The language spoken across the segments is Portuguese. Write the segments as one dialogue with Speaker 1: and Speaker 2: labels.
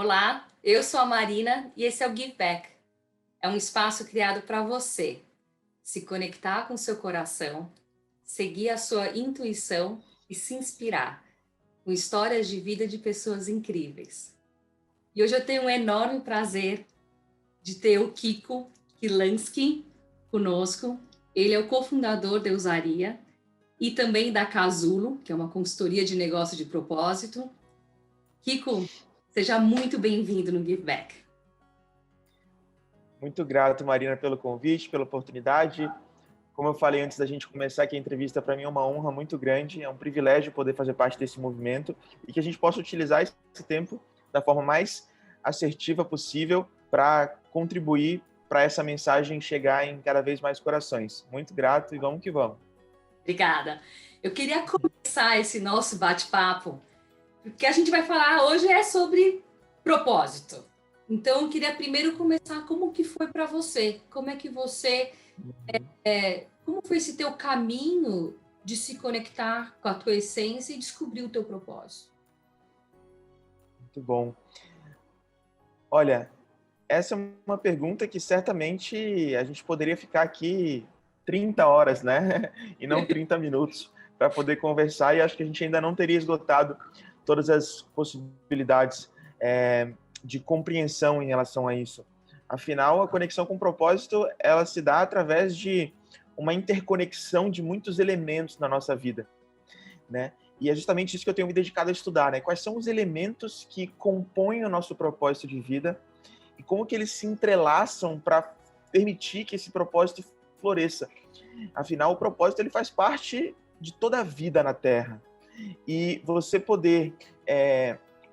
Speaker 1: Olá, eu sou a Marina e esse é o Give Back. É um espaço criado para você se conectar com seu coração, seguir a sua intuição e se inspirar com histórias de vida de pessoas incríveis. E hoje eu tenho um enorme prazer de ter o Kiko Kilansky conosco. Ele é o cofundador da Usaria e também da Casulo, que é uma consultoria de negócio de propósito. Kiko, seja muito bem-vindo no Give Back.
Speaker 2: Muito grato, Marina, pelo convite, pela oportunidade. Como eu falei antes da gente começar aqui a entrevista, para mim é uma honra muito grande, é um privilégio poder fazer parte desse movimento e que a gente possa utilizar esse tempo da forma mais assertiva possível para contribuir para essa mensagem chegar em cada vez mais corações. Muito grato e vamos que vamos.
Speaker 1: Obrigada. Eu queria começar esse nosso bate-papo, porque a gente vai falar hoje é sobre propósito. Então, eu queria primeiro começar como que foi para você, como é que você, como foi esse teu caminho de se conectar com a tua essência e descobrir o teu propósito?
Speaker 2: Muito bom. Olha, essa é uma pergunta que certamente a gente poderia ficar aqui 30 horas, né? E não 30 minutos para poder conversar, e acho que a gente ainda não teria esgotado todas as possibilidades de compreensão em relação a isso. Afinal, a conexão com o propósito, ela se dá através de uma interconexão de muitos elementos na nossa vida, né? E é justamente isso que eu tenho me dedicado a estudar, né? Quais são os elementos que compõem o nosso propósito de vida e como que eles se entrelaçam para permitir que esse propósito floresça. Afinal, o propósito ele faz parte de toda a vida na Terra. E você poder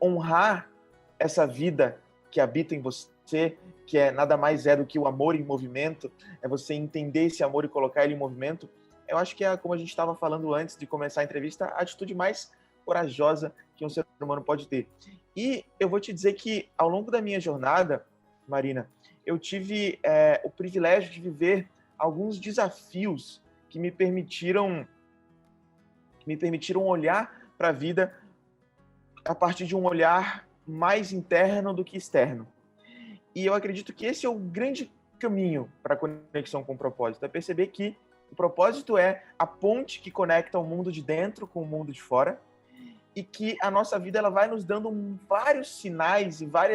Speaker 2: honrar essa vida que habita em você, que nada mais é do que o amor em movimento, é você entender esse amor e colocar ele em movimento. Eu acho que como a gente estava falando antes de começar a entrevista, a atitude mais corajosa que um ser humano pode ter. E eu vou te dizer que ao longo da minha jornada, Marina, eu tive o privilégio de viver alguns desafios que me permitiram olhar para a vida a partir de um olhar mais interno do que externo. E eu acredito que esse é o grande caminho para a conexão com o propósito, é perceber que o propósito é a ponte que conecta o mundo de dentro com o mundo de fora e que a nossa vida ela vai nos dando vários sinais e vai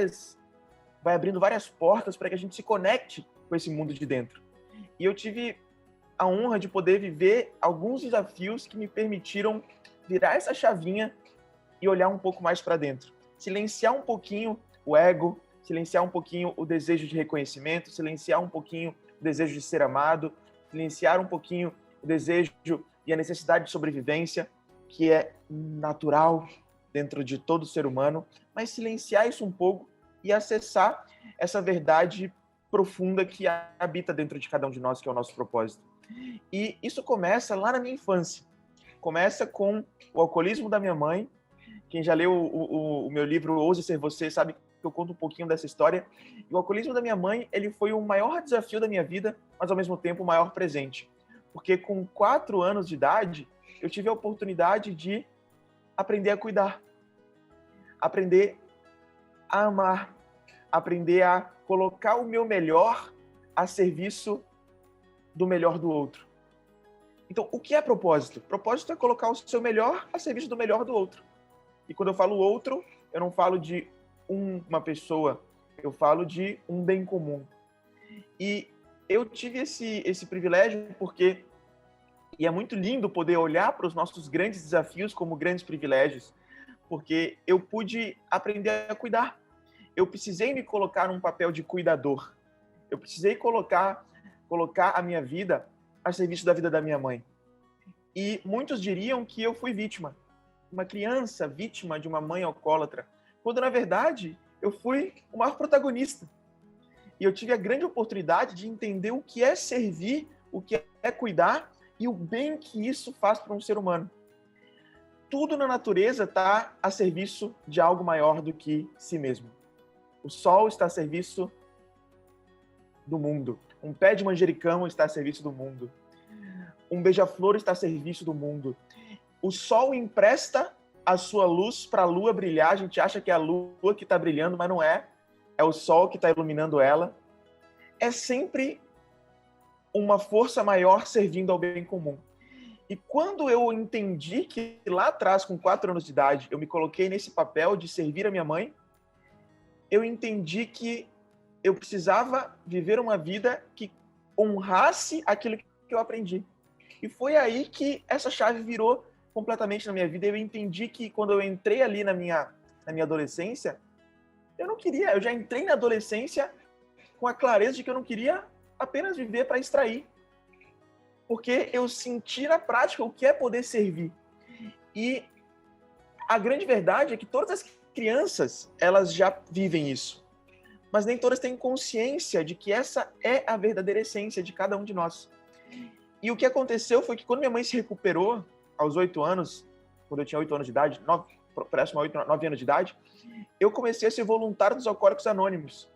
Speaker 2: abrindo várias portas para que a gente se conecte com esse mundo de dentro. E eu tive a honra de poder viver alguns desafios que me permitiram virar essa chavinha e olhar um pouco mais para dentro. Silenciar um pouquinho o ego, silenciar um pouquinho o desejo de reconhecimento, silenciar um pouquinho o desejo de ser amado, silenciar um pouquinho o desejo e a necessidade de sobrevivência, que é natural dentro de todo ser humano, mas silenciar isso um pouco e acessar essa verdade profunda que habita dentro de cada um de nós, que é o nosso propósito. E isso começa lá na minha infância. Começa com o alcoolismo da minha mãe. Quem já leu o meu livro Ouse Ser Você sabe que eu conto um pouquinho dessa história. E o alcoolismo da minha mãe, ele foi o maior desafio da minha vida, mas ao mesmo tempo o maior presente. Porque com 4 anos de idade, eu tive a oportunidade de aprender a cuidar, aprender a amar, aprender a colocar o meu melhor a serviço do melhor do outro. Então, o que é propósito? Propósito é colocar o seu melhor a serviço do melhor do outro. E quando eu falo outro, eu não falo de uma pessoa, eu falo de um bem comum. E eu tive esse privilégio porque, e é muito lindo poder olhar para os nossos grandes desafios como grandes privilégios, porque eu pude aprender a cuidar. Eu precisei me colocar num papel de cuidador. Eu precisei colocar a minha vida a serviço da vida da minha mãe. E muitos diriam que eu fui vítima. Uma criança vítima de uma mãe alcoólatra. Quando, na verdade, eu fui o maior protagonista. E eu tive a grande oportunidade de entender o que é servir, o que é cuidar e o bem que isso faz para um ser humano. Tudo na natureza está a serviço de algo maior do que si mesmo. O sol está a serviço do mundo. Um pé de manjericão está a serviço do mundo. Um beija-flor está a serviço do mundo. O sol empresta a sua luz para a lua brilhar. A gente acha que é a lua que está brilhando, mas não é. É o sol que está iluminando ela. É sempre uma força maior servindo ao bem comum. E quando eu entendi que lá atrás, com 4 anos de idade, eu me coloquei nesse papel de servir a minha mãe, eu entendi que eu precisava viver uma vida que honrasse aquilo que eu aprendi. E foi aí que essa chave virou completamente na minha vida. Eu entendi que quando eu entrei ali na minha adolescência, eu não queria, eu já entrei na adolescência com a clareza de que eu não queria apenas viver para extrair. Porque eu senti na prática o que é poder servir. E a grande verdade é que todas as crianças, elas já vivem isso. Mas nem todas têm consciência de que essa é a verdadeira essência de cada um de nós. E o que aconteceu foi que quando minha mãe se recuperou, aos 8 anos, quando eu tinha 8 anos de idade, próximo a 8, 9 anos de idade, eu comecei a ser voluntário dos Alcoólicos Anônimos.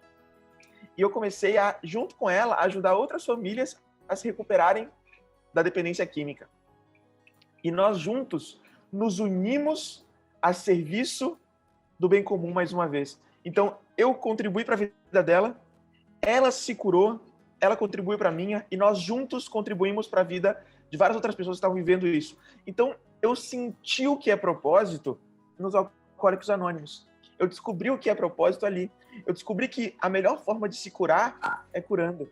Speaker 2: E eu comecei a, junto com ela, ajudar outras famílias a se recuperarem da dependência química. E nós juntos nos unimos a serviço do bem comum mais uma vez. Então, eu contribuí para a vida dela, ela se curou, ela contribuiu para a minha, e nós juntos contribuímos para a vida de várias outras pessoas que estavam vivendo isso. Então, eu senti o que é propósito nos Alcoólicos Anônimos. Eu descobri o que é propósito ali. Eu descobri que a melhor forma de se curar é curando.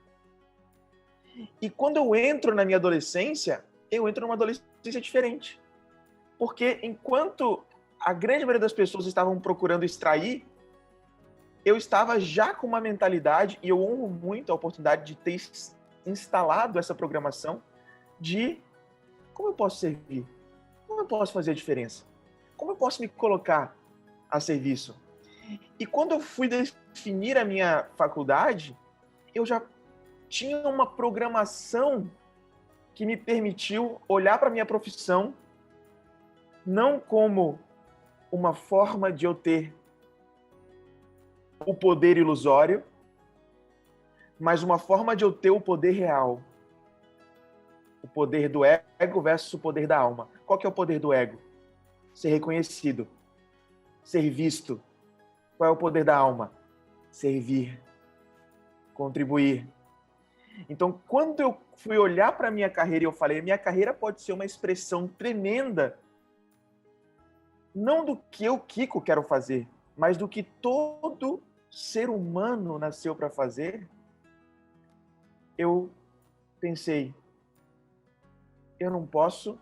Speaker 2: E quando eu entro na minha adolescência, eu entro numa adolescência diferente. Porque enquanto a grande maioria das pessoas estavam procurando extrair, eu estava já com uma mentalidade, e eu honro muito a oportunidade de ter instalado essa programação de como eu posso servir? Como eu posso fazer a diferença? Como eu posso me colocar a serviço? E quando eu fui definir a minha faculdade, eu já tinha uma programação que me permitiu olhar para a minha profissão não como uma forma de eu ter o poder ilusório, mas uma forma de eu ter o poder real. O poder do ego versus o poder da alma. Qual que é o poder do ego? Ser reconhecido, ser visto. Qual é o poder da alma? Servir, contribuir. Então, quando eu fui olhar para a minha carreira e eu falei, minha carreira pode ser uma expressão tremenda, não do que eu, Kiko, quero fazer, mas do que todo ser humano nasceu para fazer, eu pensei, eu não posso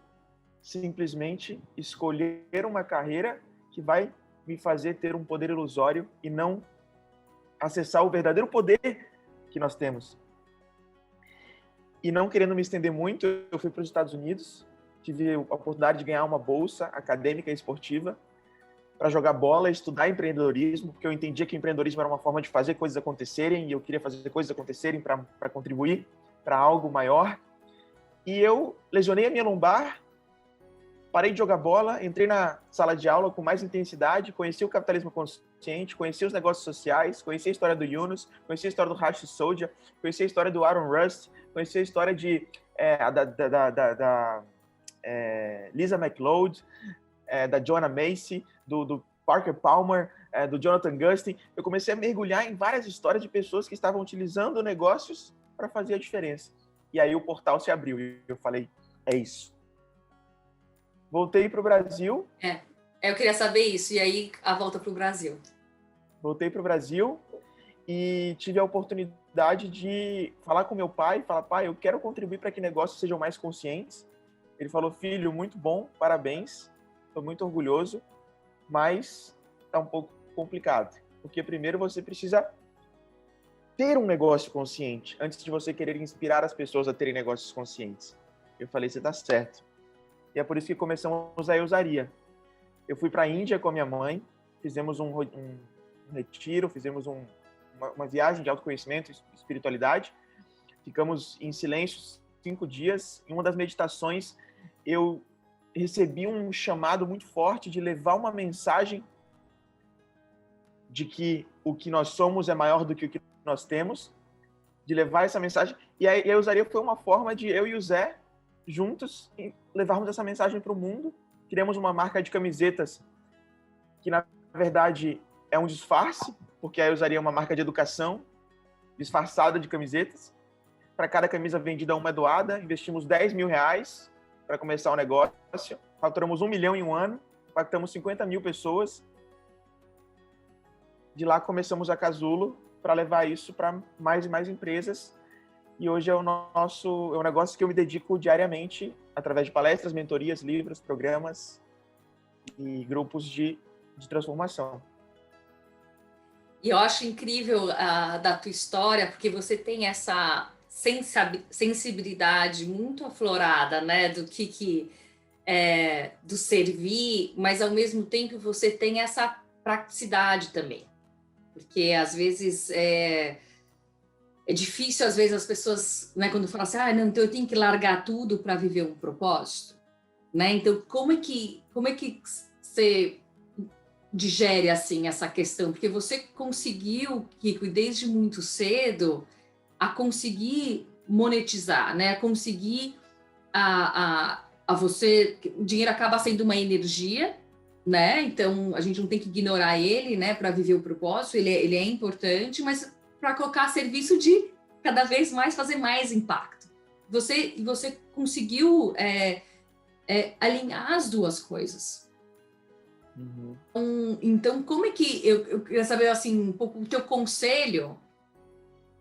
Speaker 2: simplesmente escolher uma carreira que vai me fazer ter um poder ilusório e não acessar o verdadeiro poder que nós temos. E não querendo me estender muito, eu fui para os Estados Unidos, tive a oportunidade de ganhar uma bolsa acadêmica e esportiva para jogar bola e estudar empreendedorismo, porque eu entendia que empreendedorismo era uma forma de fazer coisas acontecerem e eu queria fazer coisas acontecerem para contribuir para algo maior. E eu lesionei a minha lombar, parei de jogar bola, entrei na sala de aula com mais intensidade, conheci o capitalismo consciente, conheci os negócios sociais, conheci a história do Yunus, conheci a história do Rashid Soulja, conheci a história do Aaron Rust, conheci a história de Lisa McLeod, da Joanna Macy, do Parker Palmer, do Jonathan Gustin. Eu comecei a mergulhar em várias histórias de pessoas que estavam utilizando negócios para fazer a diferença. E aí o portal se abriu e eu falei, é isso. Voltei para o Brasil.
Speaker 1: Eu queria saber isso. E aí a volta para o Brasil?
Speaker 2: Voltei para o Brasil e tive a oportunidade de falar com meu pai, falar, pai, eu quero contribuir para que negócios sejam mais conscientes. Ele falou, filho, muito bom, parabéns, estou muito orgulhoso, mas está um pouco complicado, porque primeiro você precisa ter um negócio consciente, antes de você querer inspirar as pessoas a terem negócios conscientes. Eu falei, você está certo. E é por isso que começamos a Eusaria. Eu fui para a Índia com a minha mãe, fizemos um retiro, fizemos uma viagem de autoconhecimento e espiritualidade, ficamos em silêncio 5 dias. Em uma das meditações, eu recebi um chamado muito forte de levar uma mensagem de que o que nós somos é maior do que o que nós temos, de levar essa mensagem. E a Eusaria foi uma forma de eu e o Zé, juntos, levarmos essa mensagem para o mundo criamos uma marca de camisetas que, na verdade, é um disfarce, porque aí eu usaria uma marca de educação disfarçada de camisetas. Para cada camisa vendida, uma é doada. Investimos R$ 10.000 para começar o negócio. Faturamos 1 milhão em um ano. Impactamos 50 mil pessoas. De lá começamos a Casulo para levar isso para mais e mais empresas. E hoje é um negócio que eu me dedico diariamente através de palestras, mentorias, livros, programas e grupos de transformação.
Speaker 1: E eu acho incrível da tua história, porque você tem essa sensibilidade muito aflorada, né, do que do servir, mas ao mesmo tempo você tem essa praticidade também, porque às vezes é difícil, às vezes as pessoas, né, quando falam assim, não, então eu tenho que largar tudo para viver um propósito, né? Então como é que você digere assim essa questão? Porque você conseguiu, Kiko, desde muito cedo, a conseguir monetizar, né? A conseguir você, o dinheiro acaba sendo uma energia, né? Então a gente não tem que ignorar ele, né? Para viver o propósito, ele é importante, mas para colocar a serviço de cada vez mais fazer mais impacto. Você conseguiu alinhar as duas coisas.
Speaker 2: Uhum.
Speaker 1: Então, como é que eu queria saber assim um pouco o teu conselho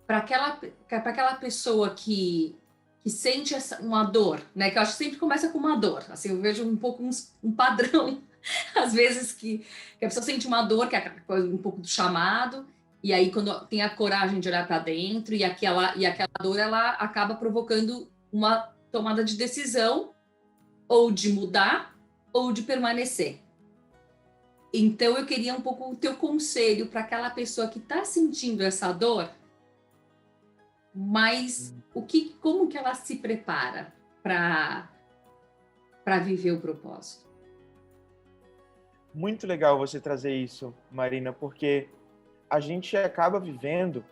Speaker 1: para aquela pessoa que sente uma dor, né? Que eu acho que sempre começa com uma dor. Assim, eu vejo um pouco um padrão, às vezes, que a pessoa sente uma dor, que é um pouco do chamado, e aí quando tem a coragem de olhar para dentro, e aquela dor, ela acaba provocando uma tomada de decisão, ou de mudar, ou de permanecer. Então, eu queria um pouco o teu conselho para aquela pessoa que está sentindo essa dor, mas como que ela se prepara para viver o propósito?
Speaker 2: Muito legal você trazer isso, Marina, porque a gente acaba vivendo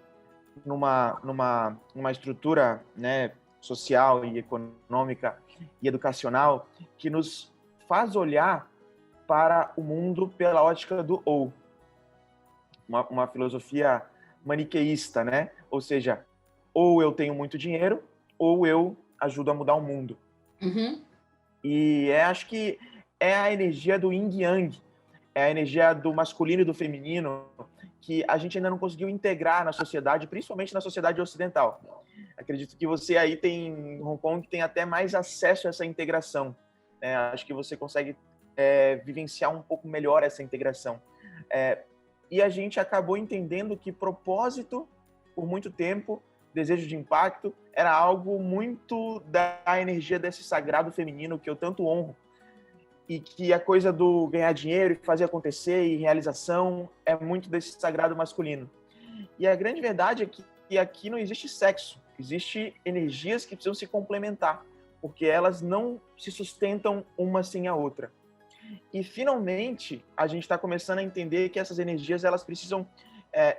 Speaker 2: numa estrutura, né, social e econômica e educacional que nos faz olhar para o mundo pela ótica do ou. Uma filosofia maniqueísta, né? Ou seja, ou eu tenho muito dinheiro, ou eu ajudo a mudar o mundo.
Speaker 1: Uhum.
Speaker 2: E acho que é a energia do yin e yang, é a energia do masculino e do feminino que a gente ainda não conseguiu integrar na sociedade, principalmente na sociedade ocidental. Acredito que você aí em Hong Kong tem até mais acesso a essa integração. Acho que você consegue vivenciar um pouco melhor essa integração. E a gente acabou entendendo que propósito, por muito tempo, desejo de impacto, era algo muito da energia desse sagrado feminino que eu tanto honro. E que a coisa do ganhar dinheiro e fazer acontecer e realização é muito desse sagrado masculino. E a grande verdade é que aqui não existe sexo, existe energias que precisam se complementar, porque elas não se sustentam uma sem a outra. E finalmente a gente está começando a entender que essas energias elas precisam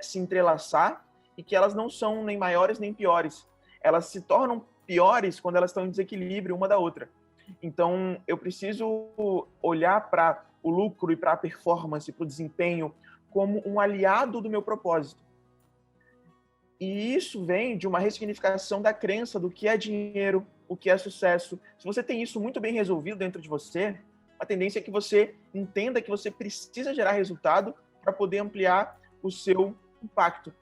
Speaker 2: se entrelaçar e que elas não são nem maiores nem piores. Elas se tornam piores quando elas estão em desequilíbrio uma da outra. Então, eu preciso olhar para o lucro e para a performance, para o desempenho, como um aliado do meu propósito. E isso vem de uma ressignificação da crença do que é dinheiro, o que é sucesso. Se você tem isso muito bem resolvido dentro de você, a tendência é que você entenda que você precisa gerar resultado para poder ampliar o seu impacto.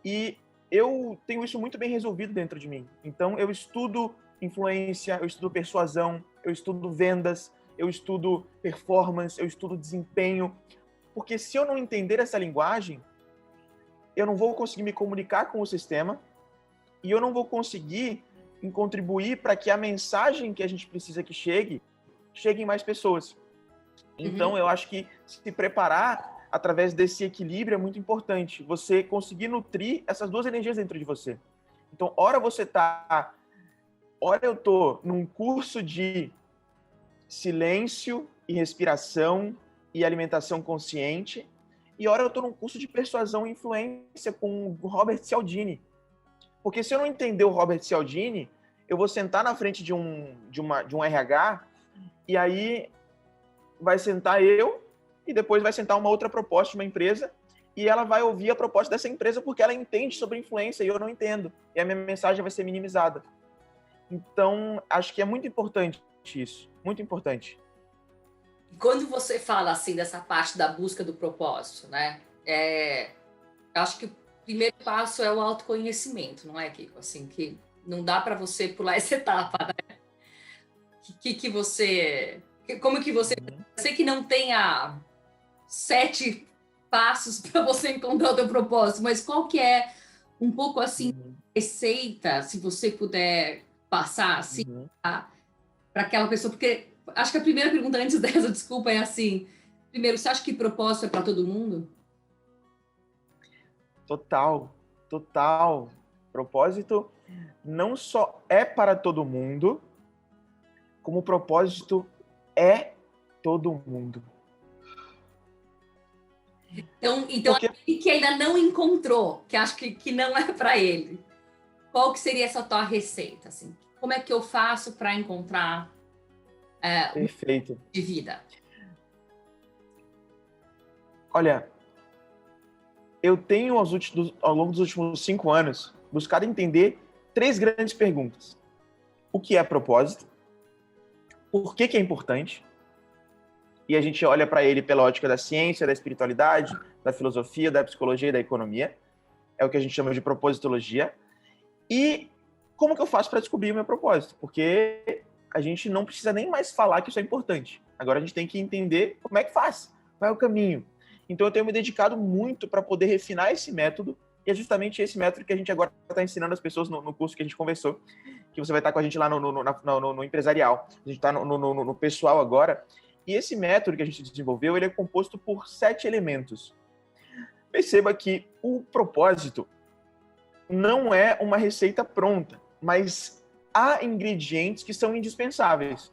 Speaker 2: E eu tenho isso muito bem resolvido dentro de mim. Então, eu estudo influência, eu estudo persuasão, eu estudo vendas, eu estudo performance, eu estudo desempenho, porque se eu não entender essa linguagem, eu não vou conseguir me comunicar com o sistema e eu não vou conseguir contribuir para que a mensagem que a gente precisa que chegue em mais pessoas. Então, eu acho que se preparar através desse equilíbrio é muito importante. Você conseguir nutrir essas duas energias dentro de você. Então, ora eu tô num curso de silêncio e respiração e alimentação consciente, e ora eu tô num curso de persuasão e influência com o Robert Cialdini. Porque se eu não entender o Robert Cialdini, eu vou sentar na frente de um RH e aí vai sentar eu e depois vai sentar uma outra proposta de uma empresa e ela vai ouvir a proposta dessa empresa porque ela entende sobre influência e eu não entendo. E a minha mensagem vai ser minimizada. Então, acho que é muito importante isso. Muito importante.
Speaker 1: Quando você fala assim dessa parte da busca do propósito, né? Acho que o primeiro passo é o autoconhecimento, não é, Kiko? Assim, que não dá para você pular essa etapa, né? Que você, como que você, sei que não tenha 7 passos para você encontrar o teu propósito, mas qual que é um pouco assim receita, se você puder passar assim para aquela pessoa, porque acho que a primeira pergunta antes dessa, desculpa, é assim, primeiro, você acha que propósito é para todo mundo?
Speaker 2: Total, total. Propósito não só é para todo mundo, como propósito é todo mundo.
Speaker 1: Então
Speaker 2: Porque,
Speaker 1: aquele que ainda não encontrou, que acho que não é para ele, qual que seria essa tua receita? Assim? Como é que eu faço para encontrar o
Speaker 2: perfeito.
Speaker 1: de vida?
Speaker 2: Olha, eu tenho ao longo dos últimos 5 anos buscado entender 3 grandes perguntas. O que é propósito? Por que é importante? E a gente olha para ele pela ótica da ciência, da espiritualidade, da filosofia, da psicologia e da economia. É o que a gente chama de propositologia. E como que eu faço para descobrir o meu propósito? Porque a gente não precisa nem mais falar que isso é importante. Agora a gente tem que entender como é que faz, qual é o caminho. Então eu tenho me dedicado muito para poder refinar esse método, e é justamente esse método que a gente agora está ensinando as pessoas no curso que a gente conversou, que você vai estar com a gente lá no empresarial. A gente está no pessoal agora. E esse método que a gente desenvolveu, ele é composto por 7 elementos. Perceba que o propósito não é uma receita pronta, mas há ingredientes que são indispensáveis.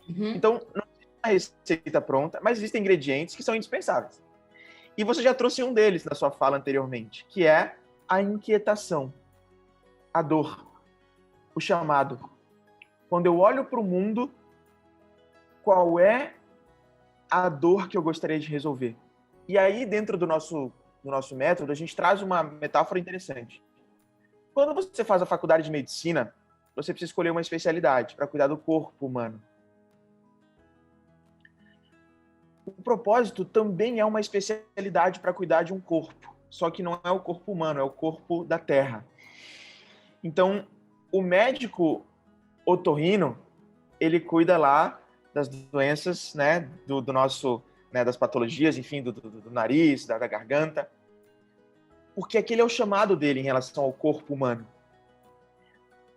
Speaker 2: Então, não é uma receita pronta, mas existem ingredientes que são indispensáveis. E você já trouxe um deles na sua fala anteriormente, que é a inquietação, a dor, o chamado. Quando eu olho para o mundo, qual é a dor que eu gostaria de resolver? E aí, dentro do nosso método, a gente traz uma metáfora interessante. Quando você faz a faculdade de medicina, você precisa escolher uma especialidade para cuidar do corpo humano. O propósito também é uma especialidade para cuidar de um corpo, só que não é o corpo humano, é o corpo da terra. Então, o médico otorrino, ele cuida lá das doenças, né, do nosso, né, das patologias, enfim, do nariz, da garganta, porque aquele é o chamado dele em relação ao corpo humano.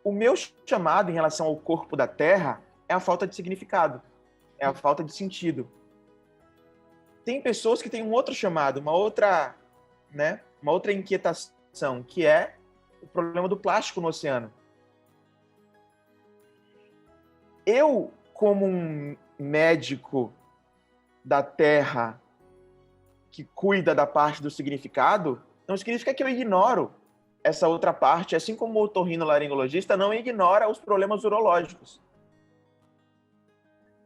Speaker 2: O meu chamado em relação ao corpo da terra é a falta de significado, é a falta de sentido. Tem pessoas que têm um outro chamado, uma outra inquietação, que é o problema do plástico no oceano. Eu, como um médico da terra que cuida da parte do significado, não significa que eu ignoro essa outra parte, assim como o otorrinolaringologista não ignora os problemas urológicos.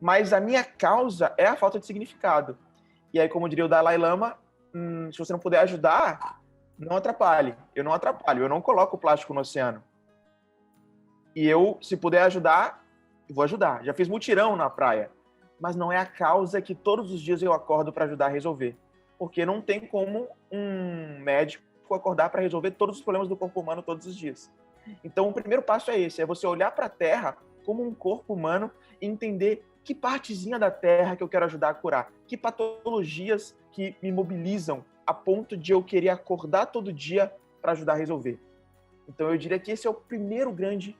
Speaker 2: Mas a minha causa é a falta de significado. E aí, como diria o Dalai Lama, se você não puder ajudar, não atrapalhe. Eu não atrapalho, eu não coloco plástico no oceano. E eu, se puder ajudar, eu vou ajudar. Já fiz mutirão na praia. Mas não é a causa que todos os dias eu acordo para ajudar a resolver. Porque não tem como um médico acordar para resolver todos os problemas do corpo humano todos os dias. Então, o primeiro passo é esse, é você olhar para a Terra como um corpo humano e entender que partezinha da Terra que eu quero ajudar a curar, que patologias que me mobilizam a ponto de eu querer acordar todo dia para ajudar a resolver. Então, eu diria que esse é o primeiro grande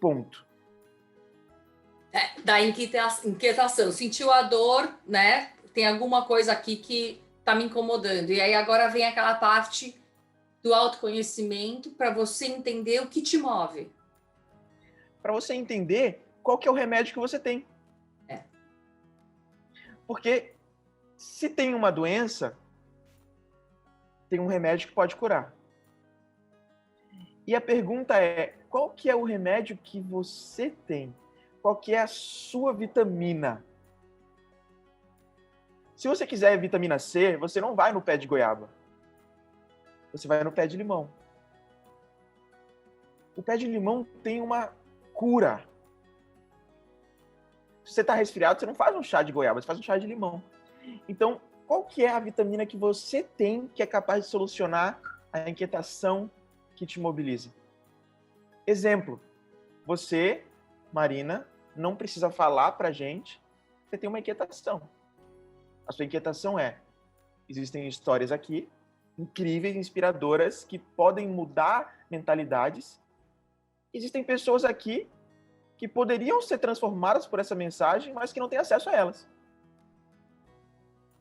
Speaker 2: ponto.
Speaker 1: Da inquietação. Sentiu a dor, né? Tem alguma coisa aqui que está me incomodando. E aí agora vem aquela parte do autoconhecimento para você entender o que te move.
Speaker 2: Para você entender qual que é o remédio que você tem. Porque se tem uma doença, tem um remédio que pode curar. E a pergunta é, qual que é o remédio que você tem? Qual que é a sua vitamina? Se você quiser vitamina C, você não vai no pé de goiaba. Você vai no pé de limão. O pé de limão tem uma cura. Se você está resfriado, você não faz um chá de goiaba, você faz um chá de limão. Então, qual que é a vitamina que você tem que é capaz de solucionar a inquietação que te mobiliza? Exemplo, você, Marina, não precisa falar pra gente que você tem uma inquietação. A sua inquietação é: existem histórias aqui incríveis, inspiradoras, que podem mudar mentalidades. Existem pessoas aqui que poderiam ser transformadas por essa mensagem, mas que não têm acesso a elas.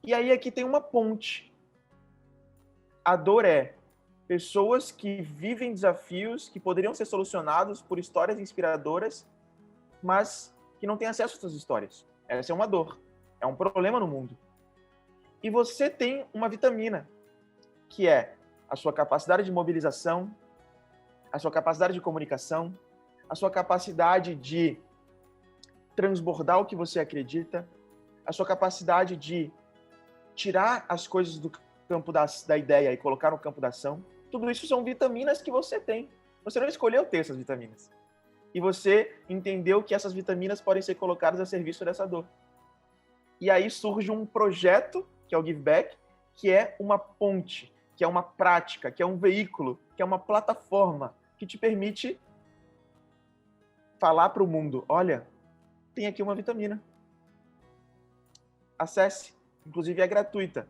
Speaker 2: E aí aqui tem uma ponte. A dor é pessoas que vivem desafios que poderiam ser solucionados por histórias inspiradoras, mas que não têm acesso a essas histórias. Essa é uma dor, é um problema no mundo. E você tem uma vitamina, que é a sua capacidade de mobilização, a sua capacidade de comunicação, a sua capacidade de transbordar o que você acredita, a sua capacidade de tirar as coisas do campo da ideia e colocar no campo da ação. Tudo isso são vitaminas que você tem. Você não escolheu ter essas vitaminas. E você entendeu que essas vitaminas podem ser colocadas a serviço dessa dor. E aí surge um projeto, que é o Give Back, que é uma ponte, que é uma prática, que é um veículo, que é uma plataforma que te permite falar para o mundo: olha, tem aqui uma vitamina. Acesse. Inclusive é gratuita.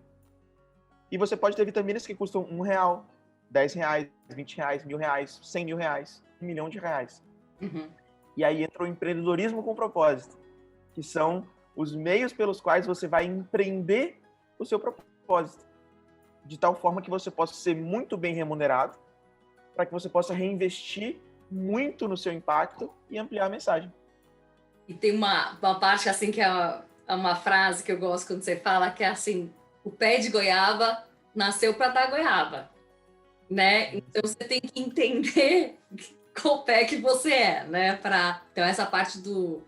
Speaker 2: E você pode ter vitaminas que custam R$1, R$10, R$20, R$1.000, R$100.000, R$1.000.000.
Speaker 1: Uhum.
Speaker 2: E aí entra o empreendedorismo com propósito, que são os meios pelos quais você vai empreender o seu propósito, de tal forma que você possa ser muito bem remunerado, para que você possa reinvestir muito no seu impacto e ampliar a mensagem.
Speaker 1: E tem uma parte assim que é uma frase que eu gosto quando você fala, que é assim: o pé de goiaba nasceu para dar goiaba, né? Então você tem que entender qual pé que você é, né? Então essa parte do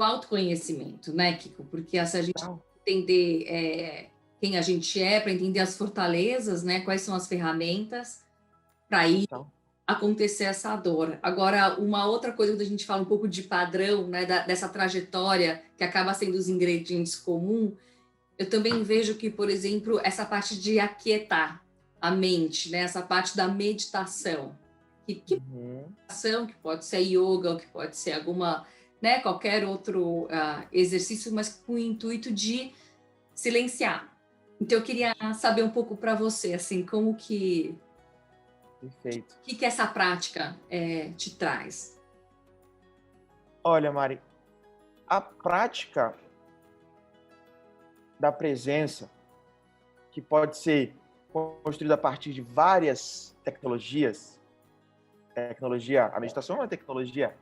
Speaker 1: autoconhecimento, né, Kiko? Porque se a gente entender quem a gente é, para entender as fortalezas, né? Quais são as ferramentas para ir acontecer essa dor. Agora, uma outra coisa, quando a gente fala um pouco de padrão, né, dessa trajetória que acaba sendo os ingredientes comuns, eu também vejo que, por exemplo, essa parte de aquietar a mente, né, essa parte da meditação, meditação, que pode ser yoga, que pode ser alguma, né, qualquer outro exercício, mas com o intuito de silenciar. Então, eu queria saber um pouco para você, assim, como que...
Speaker 2: Perfeito.
Speaker 1: O que essa prática te traz?
Speaker 2: Olha, Mari, a prática da presença, que pode ser construída a partir de várias tecnologias, a meditação é uma tecnologia,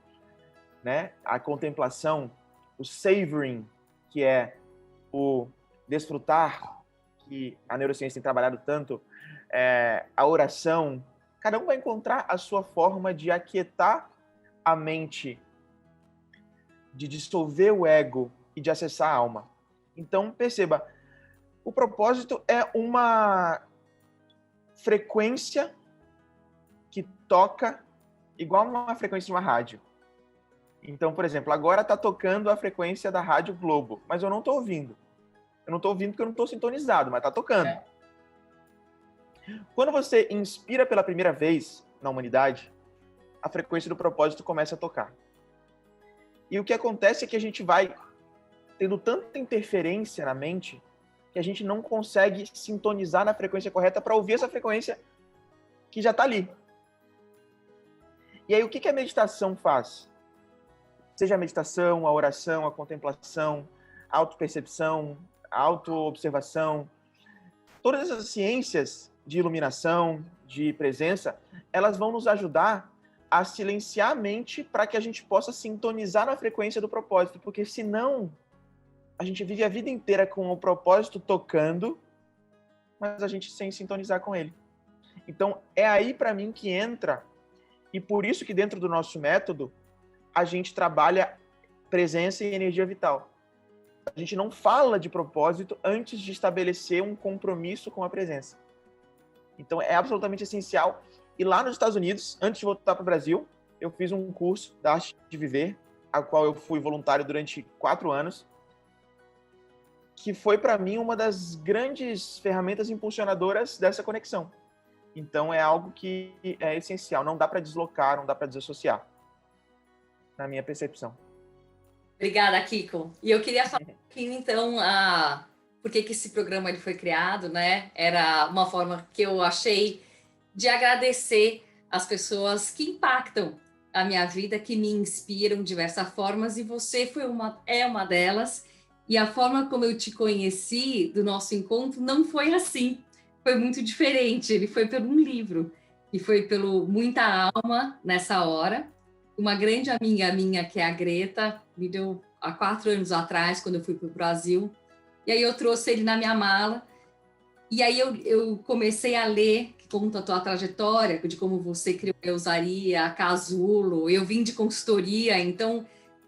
Speaker 2: né? A contemplação, o savoring, que é o desfrutar, que a neurociência tem trabalhado tanto, a oração. Cada um vai encontrar a sua forma de aquietar a mente, de dissolver o ego e de acessar a alma. Então, perceba, o propósito é uma frequência que toca igual uma frequência de uma rádio. Então, por exemplo, agora está tocando a frequência da Rádio Globo, mas eu não estou ouvindo. Eu não estou ouvindo porque eu não estou sintonizado, mas está tocando. Quando você inspira pela primeira vez na humanidade, a frequência do propósito começa a tocar. E o que acontece é que a gente vai tendo tanta interferência na mente que a gente não consegue sintonizar na frequência correta para ouvir essa frequência que já está ali. E aí, o que a meditação faz? Seja a meditação, a oração, a contemplação, a autopercepção, a autoobservação, todas essas ciências de iluminação, de presença, elas vão nos ajudar a silenciar a mente para que a gente possa sintonizar na frequência do propósito, porque senão a gente vive a vida inteira com o propósito tocando, mas a gente sem sintonizar com ele. Então, é aí para mim que entra, e por isso que dentro do nosso método, a gente trabalha presença e energia vital. a gente não fala de propósito antes de estabelecer um compromisso com a presença. Então, é absolutamente essencial. E lá nos Estados Unidos, antes de voltar para o Brasil, eu fiz um curso da Arte de Viver, a qual eu fui voluntário durante 4 anos, que foi, para mim, uma das grandes ferramentas impulsionadoras dessa conexão. Então, é algo que é essencial. Não dá para deslocar, não dá para desassociar, na minha percepção.
Speaker 1: Obrigada, Kiko. E eu queria falar um pouquinho, então, por que esse programa ele foi criado, né? Era uma forma que eu achei de agradecer as pessoas que impactam a minha vida, que me inspiram de diversas formas, e você é uma delas. E a forma como eu te conheci do nosso encontro não foi assim, foi muito diferente. Ele foi por um livro, e foi pelo Muita Alma Nessa Hora. Uma grande amiga minha, que é a Greta, me deu há 4 anos atrás, quando eu fui para o Brasil. E aí eu trouxe ele na minha mala. E aí eu comecei a ler, que conta a tua trajetória, de como você criou a Eusaria, a Casulo. Eu vim de consultoria, então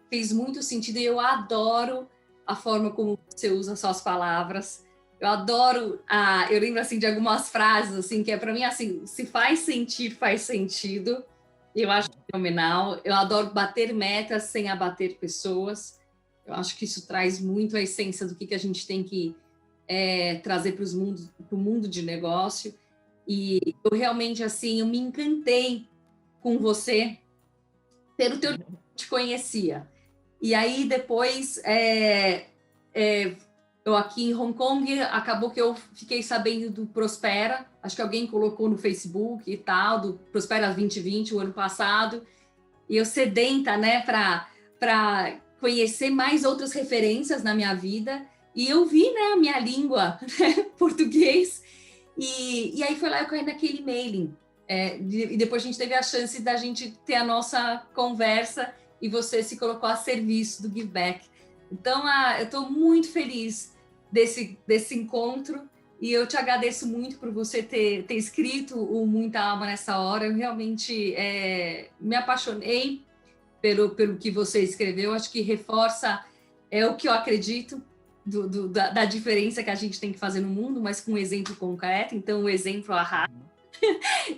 Speaker 1: fez muito sentido. E eu adoro a forma como você usa suas palavras. Eu adoro, eu lembro assim de algumas frases assim que é para mim assim, se faz sentir, faz sentido. Eu acho fenomenal. Eu adoro bater metas sem abater pessoas. Eu acho que isso traz muito a essência do que a gente tem que trazer para o mundo de negócio. E eu realmente, assim, eu me encantei com você pelo teu que eu te conhecia. E aí, depois, eu aqui em Hong Kong, acabou que eu fiquei sabendo do Prospera, acho que alguém colocou no Facebook e tal, do Prospera 2020, o ano passado, e eu sedenta, né, para conhecer mais outras referências na minha vida, e eu vi, né, a minha língua, né, português, e aí foi lá eu caí naquele mailing, e depois a gente teve a chance da gente ter a nossa conversa, e você se colocou a serviço do Give Back. Então, eu estou muito feliz desse encontro, e eu te agradeço muito por você ter escrito o Muita Alma Nessa Hora. Eu realmente me apaixonei pelo que você escreveu. Acho que reforça o que eu acredito da diferença que a gente tem que fazer no mundo, mas com um exemplo concreto. Então, o exemplo arrasa.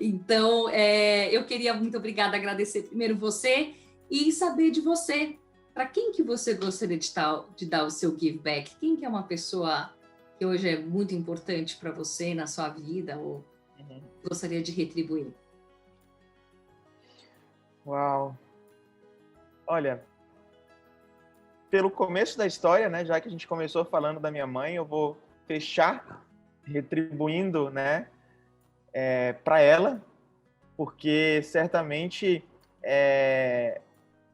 Speaker 1: Então, eu queria, muito obrigada, agradecer primeiro você e saber de você. Para quem que você gostaria de dar o seu give back? Quem que é uma pessoa que hoje é muito importante para você na sua vida ou gostaria de retribuir?
Speaker 2: Uau! Olha, pelo começo da história, né, já que a gente começou falando da minha mãe, eu vou fechar retribuindo, né, para ela, porque certamente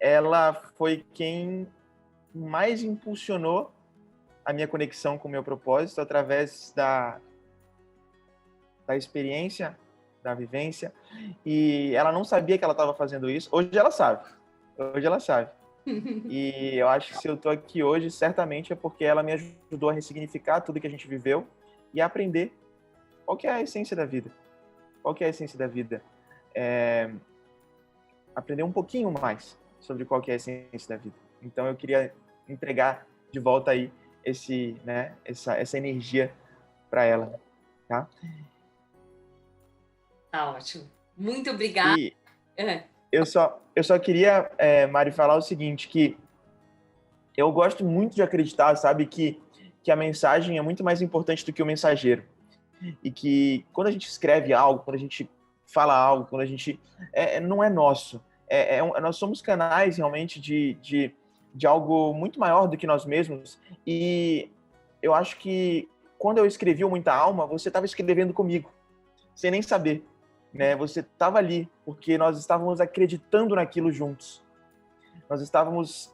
Speaker 2: ela foi quem mais impulsionou a minha conexão com o meu propósito através da experiência, da vivência, e ela não sabia que ela estava fazendo isso. Hoje ela sabe. E eu acho que se eu estou aqui hoje, certamente é porque ela me ajudou a ressignificar tudo que a gente viveu e a aprender qual que é a essência da vida. Qual que é a essência da vida? Aprender um pouquinho mais sobre qual que é a essência da vida. Então eu queria entregar de volta aí essa energia para ela, tá?
Speaker 1: Tá ótimo. Muito obrigada.
Speaker 2: E eu só queria, Mari, falar o seguinte, que eu gosto muito de acreditar, sabe, que a mensagem é muito mais importante do que o mensageiro. E que quando a gente escreve algo, quando a gente fala algo, quando a gente... não é nosso. Nós somos canais, realmente, de algo muito maior do que nós mesmos. E eu acho que quando eu escrevi o Muita Alma, você estava escrevendo comigo, sem nem saber. Né? Você estava ali, porque nós estávamos acreditando naquilo juntos. Nós estávamos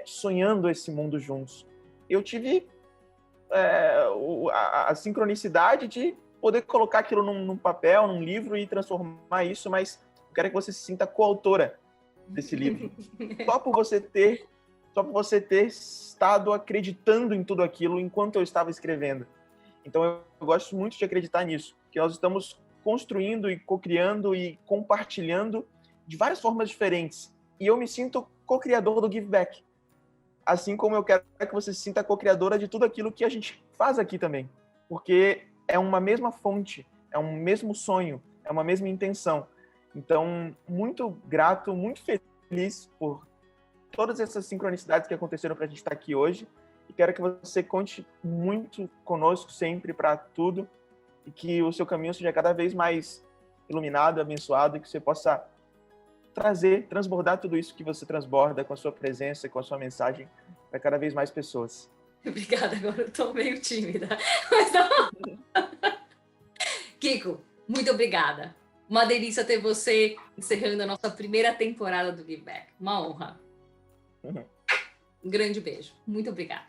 Speaker 2: sonhando esse mundo juntos. Eu tive a sincronicidade de poder colocar aquilo num papel, num livro e transformar isso, mas eu quero que você se sinta coautora desse livro. Só por você ter estado acreditando em tudo aquilo enquanto eu estava escrevendo. Então eu gosto muito de acreditar nisso, que nós estamos construindo e co-criando e compartilhando de várias formas diferentes. E eu me sinto co-criador do Give Back. assim como eu quero que você se sinta co-criadora de tudo aquilo que a gente faz aqui também. Porque é uma mesma fonte, é um mesmo sonho, é uma mesma intenção. Então, muito grato, muito feliz por todas essas sincronicidades que aconteceram para a gente estar aqui hoje. E quero que você conte muito conosco sempre para tudo e que o seu caminho seja cada vez mais iluminado, abençoado e que você possa transbordar tudo isso que você transborda com a sua presença, com a sua mensagem para cada vez mais pessoas.
Speaker 1: Obrigada, agora eu tô meio tímida. Mas não. Kiko, muito obrigada. Uma delícia ter você encerrando a nossa primeira temporada do Give Back. Uma honra. Um grande beijo. Muito obrigada.